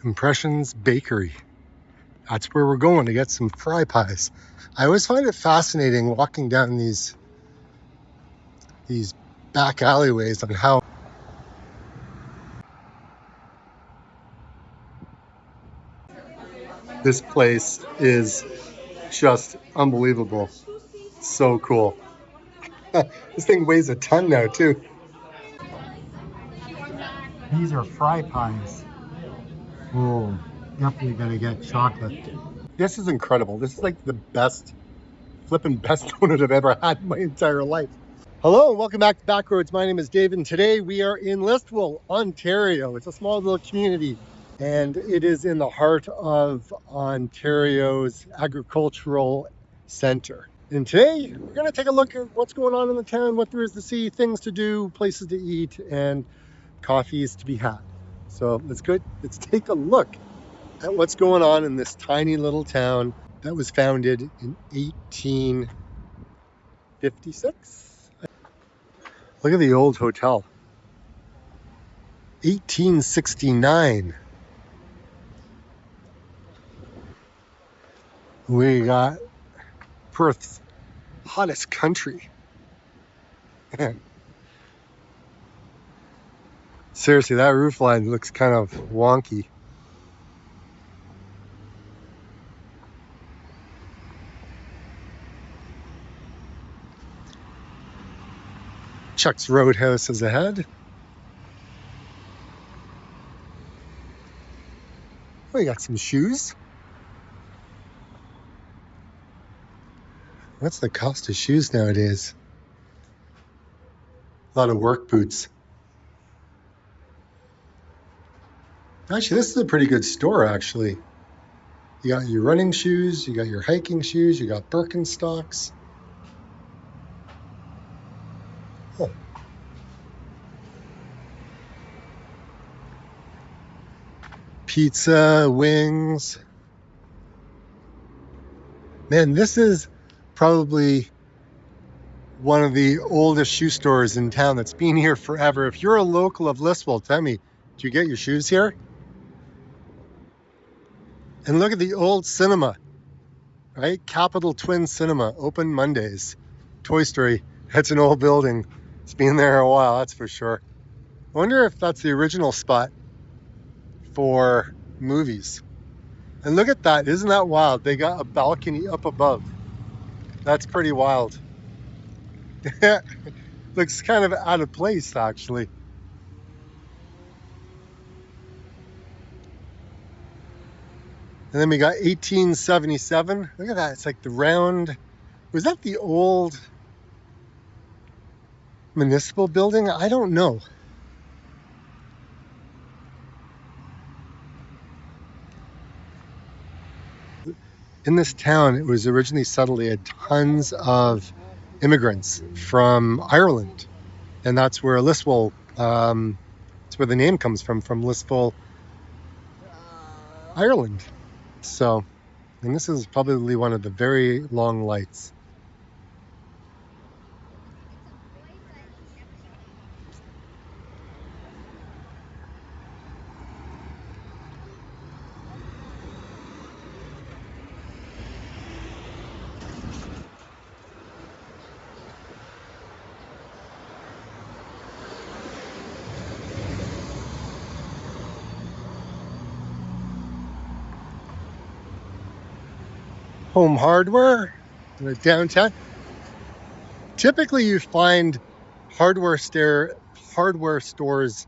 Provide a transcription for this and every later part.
Impressions Bakery. That's where we're going to get some fry pies. I always find it fascinating walking down these back alleyways on how this place is just unbelievable. So cool. This thing weighs a ton now too. These are fry pies. Oh, definitely gonna get chocolate. This is incredible. This is like the flipping best donut I've ever had in my entire life. Hello and welcome back to BackRoads. My name is David and today we are in Listowel, Ontario. It's a small little community and it is in the heart of Ontario's agricultural center. And today we're going to take a look at what's going on in the town, what there is to see, things to do, places to eat, and coffees to be had. So let's take a look at what's going on in this tiny little town that was founded in 1856. Look at the old hotel. 1869. We got Perth's hottest country. Seriously, that roof line looks kind of wonky. Chuck's Roadhouse is ahead. We got some shoes. What's the cost of shoes nowadays? A lot of work boots. Actually, this is a pretty good store, actually. You got your running shoes, you got your hiking shoes, you got Birkenstocks. Oh. Pizza, wings. Man, this is probably one of the oldest shoe stores in town that's been here forever. If you're a local of Listowel, tell me, do you get your shoes here? And look at the old cinema, right? Capital Twin Cinema, open Mondays. Toy Story, that's an old building. It's been there a while, that's for sure. I wonder if that's the original spot for movies. And look at that, isn't that wild? They got a balcony up above. That's pretty wild. Looks kind of out of place, actually. And then we got 1877. Look at that, it's like the round. Was that the old Municipal building? I don't know. In this town, it was originally settled. They had tons of immigrants from Ireland, and that's where Listowel, that's where the name comes from Listowel, Ireland. So, and this is probably one of the very long lights. Home Hardware in the downtown. Typically you find hardware stores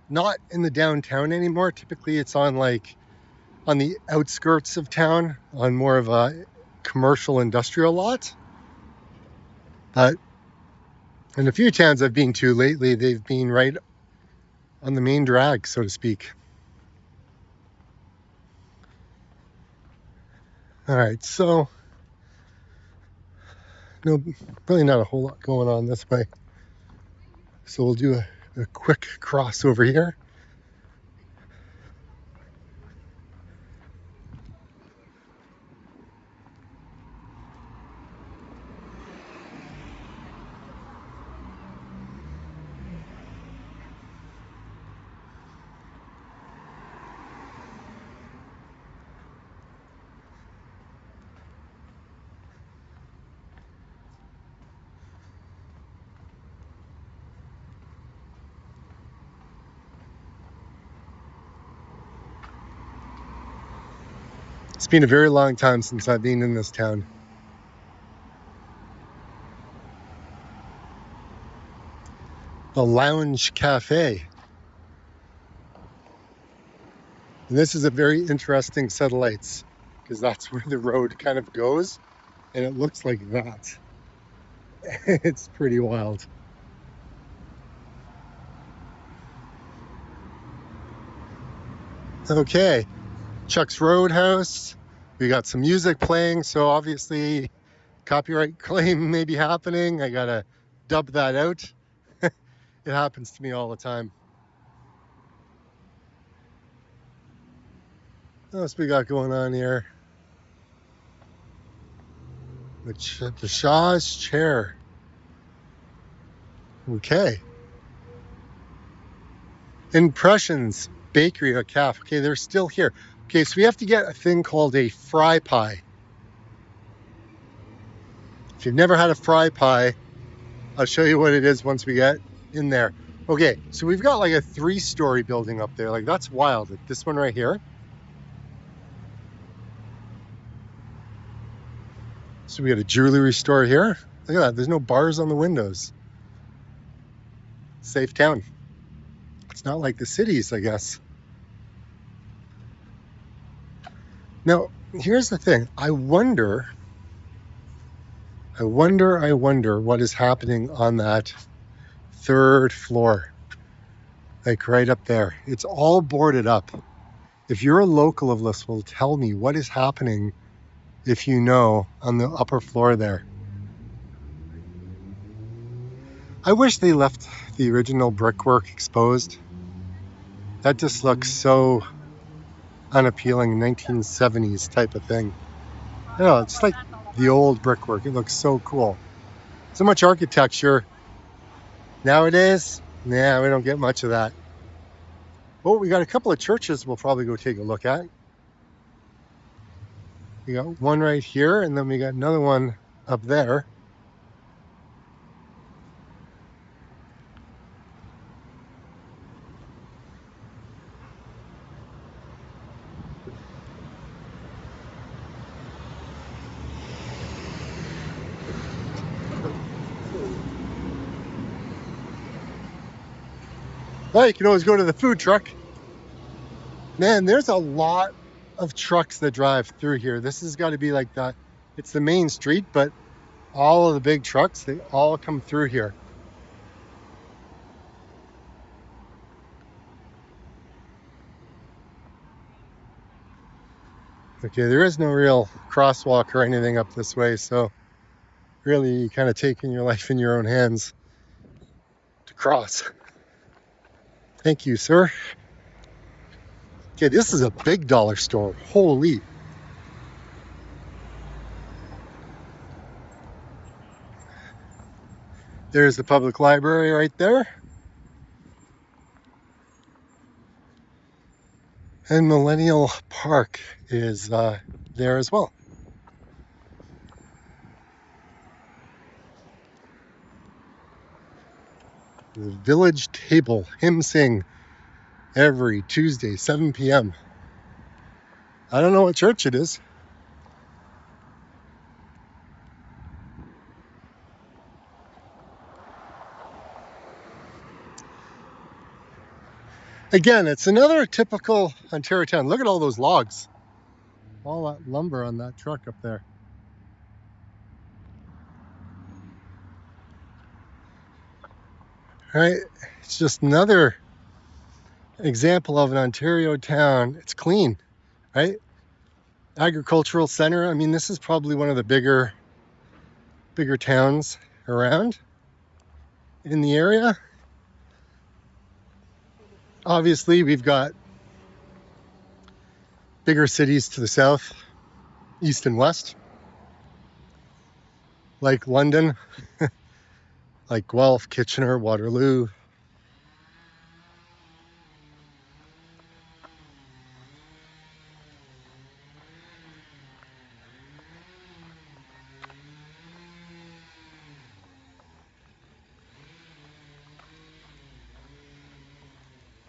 not in the downtown anymore. Typically it's on the outskirts of town, on more of a commercial industrial lot. But in a few towns I've been to lately, they've been right on the main drag, so to speak. All right, so no, really not a whole lot going on this way. So we'll do a quick crossover here. It's been a very long time since I've been in this town. The Lounge Cafe. And this is a very interesting set of lights because that's where the road kind of goes and it looks like that. It's pretty wild. Okay, Chuck's Roadhouse. We got some music playing, so obviously copyright claim may be happening. I gotta dub that out. It happens to me all the time. What else we got going on here? The Shaw's Chair. Okay. Impressions Bakery or Cafe. Okay, they're still here. Okay, so we have to get a thing called a fry pie. If you've never had a fry pie, I'll show you what it is once we get in there. Okay, so we've got like a 3-story building up there. Like, that's wild. Like this one right here. So we got a jewelry store here. Look at that. There's no bars on the windows. Safe town. It's not like the cities, I guess. Now, here's the thing. I wonder what is happening on that 3rd floor. Like right up there. It's all boarded up. If you're a local of Listowel, tell me what is happening, if you know, on the upper floor there. I wish they left the original brickwork exposed. That just looks so unappealing, 1970s type of thing. I know, it's like the old brickwork. It looks so cool. So much architecture. Nowadays, nah, we don't get much of that. Oh, we got a couple of churches we'll probably go take a look at. We got one right here, and then we got another one up there. Well, you can always go to the food truck. Man, there's a lot of trucks that drive through here. This has got to be like that. It's the main street, but all of the big trucks, they all come through here. Okay, there is no real crosswalk or anything up this way, so really kind of taking your life in your own hands to cross. Thank you, sir. Okay, this is a big dollar store. Holy. There's the public library right there. And Millennial Park is there as well. The Village Table, hymn sing every Tuesday, 7 p.m. I don't know what church it is. Again, it's another typical Ontario town. Look at all those logs. All that lumber on that truck up there. All right, it's just another example of an Ontario town. It's clean, right? Agricultural center. I mean, this is probably one of the bigger towns around in the area. Obviously, we've got bigger cities to the south, east and west, like London, like Guelph, Kitchener, Waterloo.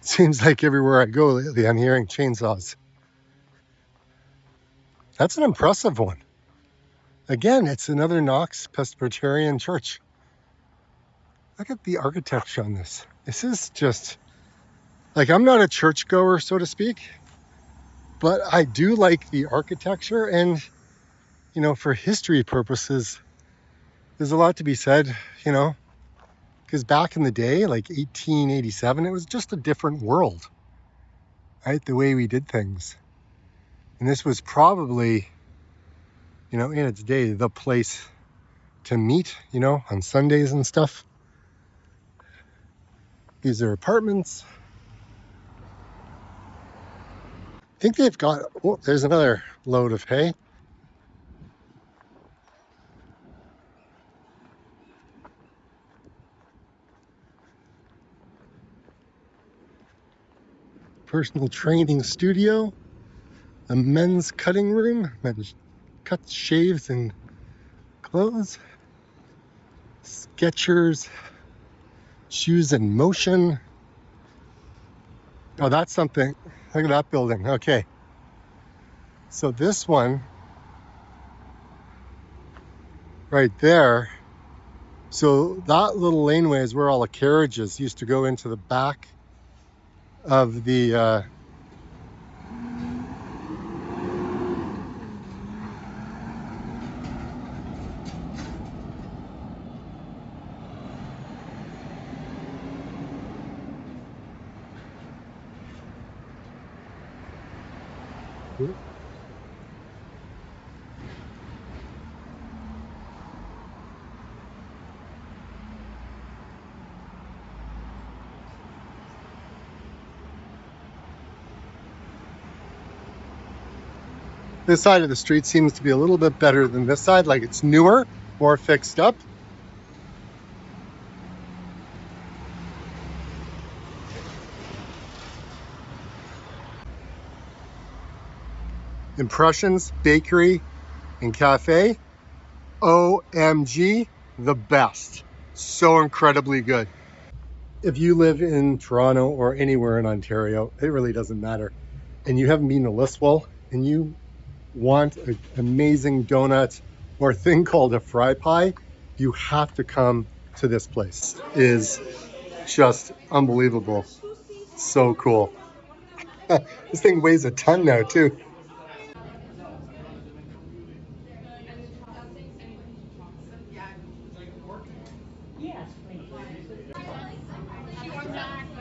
Seems like everywhere I go lately, I'm hearing chainsaws. That's an impressive one. Again, it's another Knox Presbyterian Church. Look at the architecture on this. This is just, like, I'm not a churchgoer, so to speak, but I do like the architecture, and, you know, for history purposes, there's a lot to be said, you know, because back in the day, like 1887, it was just a different world, right? The way we did things. And this was probably, you know, in its day, the place to meet, you know, on Sundays and stuff. These are apartments. I think they've got, oh, there's another load of hay. Personal training studio, a men's cutting room, men's cuts, shaves, and clothes. Skechers, shoes in motion. Oh, that's something. Look at that building. Okay. So this one right there. So that little laneway is where all the carriages used to go into the back of the this side of the street seems to be a little bit better than this side, like it's newer, more fixed up. Impressions Bakery and Cafe. OMG, the best. So incredibly good. If you live in Toronto or anywhere in Ontario, it really doesn't matter, and you haven't been to Listowel and you want an amazing donut or a thing called a fry pie, you have to come to this place. It is just unbelievable. So cool. This thing weighs a ton now too.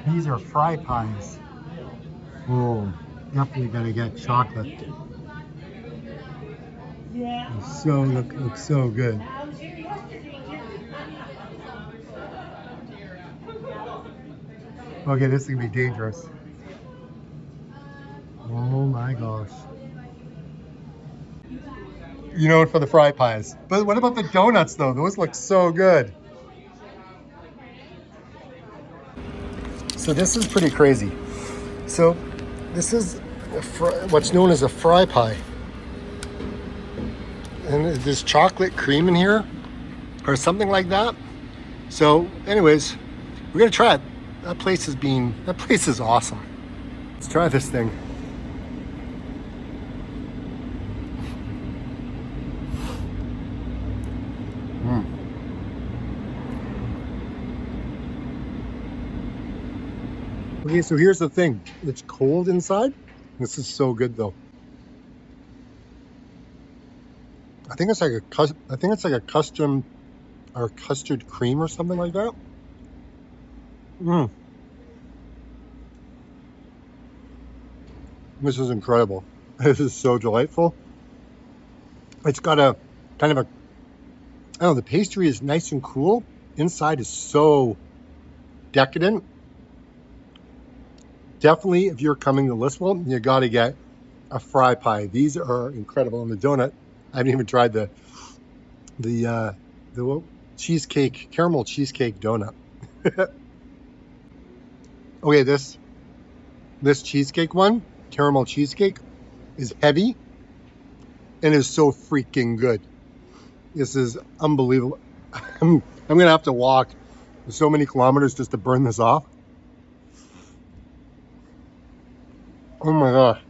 These are fry pies. Oh, definitely gotta get chocolate. So looks so good. Okay, this is gonna be dangerous. Oh my gosh. You know it for the fry pies. But what about the donuts though? Those look so good. So this is pretty crazy. So this is what's known as a fry pie. And there's chocolate cream in here or something like that. So anyways, we're gonna try it. That place is awesome. Let's try this thing. Okay, so here's the thing. It's cold inside. This is so good though. I think it's like a custom or custard cream or something like that. This is incredible. This is so delightful. It's got a kind of a, I don't know, the pastry is nice and cool. Inside is so decadent. Definitely, if you're coming to Listowel, you got to get a fry pie. These are incredible. And the donut, I haven't even tried the cheesecake, caramel cheesecake donut. Okay, this cheesecake one, caramel cheesecake, is heavy and is so freaking good. This is unbelievable. I'm gonna have to walk so many kilometers just to burn this off. Oh my gosh,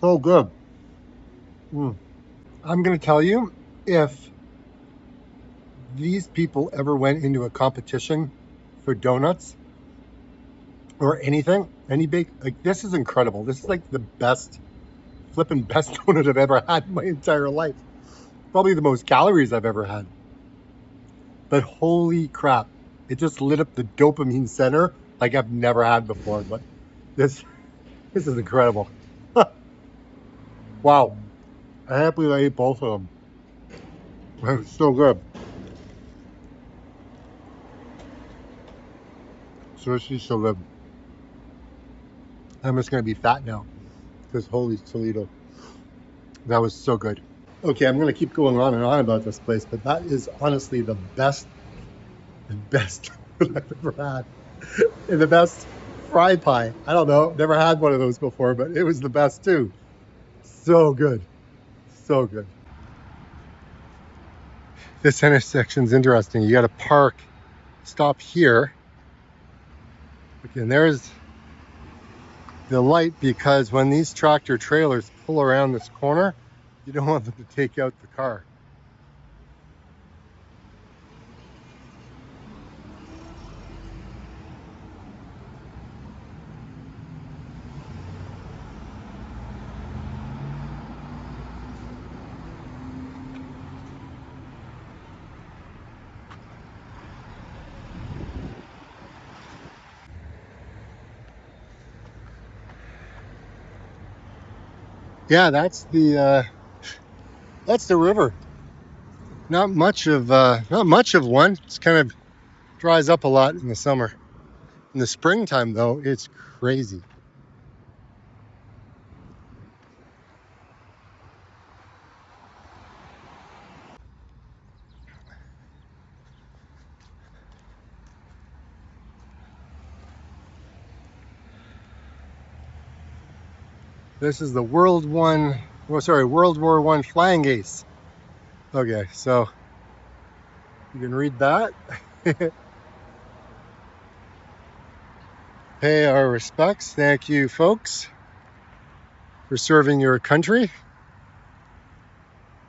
so good. I'm going to tell you, if these people ever went into a competition for donuts or anything, any bake, like, this is incredible. This is like the best, flipping best donut I've ever had in my entire life. Probably the most calories I've ever had. But holy crap, it just lit up the dopamine center like I've never had before. But this is incredible. Wow. I can't believe I ate both of them. It was so good. Seriously, so good. I'm just going to be fat now because holy Toledo. That was so good. Okay, I'm going to keep going on and on about this place, but that is honestly the best I've ever had. And the best fry pie. I don't know, never had one of those before, but it was the best too. So good. So good. This intersection's interesting. You got to park, stop here. Okay, and there's the light, because when these tractor trailers pull around this corner, you don't want them to take out the car. Yeah, that's the river. Not much of one. It's kind of dries up a lot in the summer. In the springtime, though, it's crazy. This is the World War I flying ace. Okay, so you can read that. Pay our respects. Thank you, folks, for serving your country.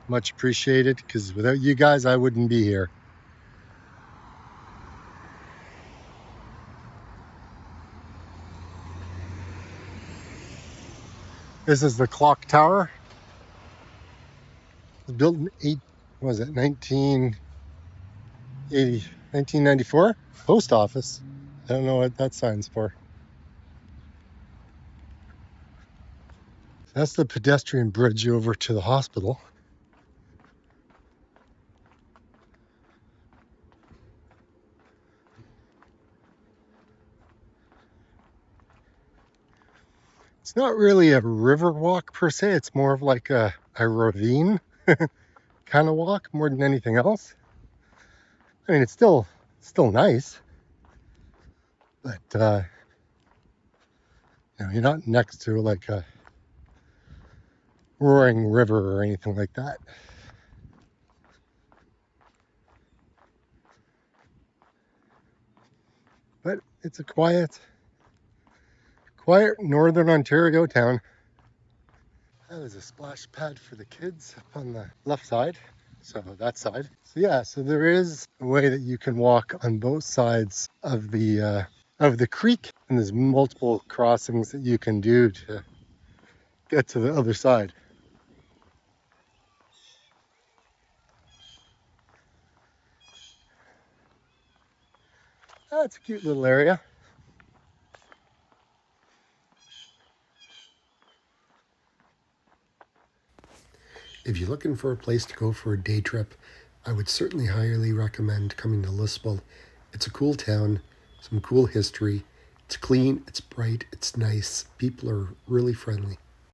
Much appreciated, because without you guys, I wouldn't be here. This is the clock tower. It was built in 1994? Post office. I don't know what that sign's for. That's the pedestrian bridge over to the hospital. It's not really a river walk per se. It's more of like a ravine kind of walk more than anything else. I mean, it's still nice, but you're not next to like a roaring river or anything like that. But it's a quiet northern Ontario town. That is a splash pad for the kids up on the left side. So that side. So yeah, so there is a way that you can walk on both sides of the creek, and there's multiple crossings that you can do to get to the other side. That's a cute little area. If you're looking for a place to go for a day trip, I would certainly highly recommend coming to Listowel. It's a cool town, some cool history. It's clean, it's bright, it's nice. People are really friendly.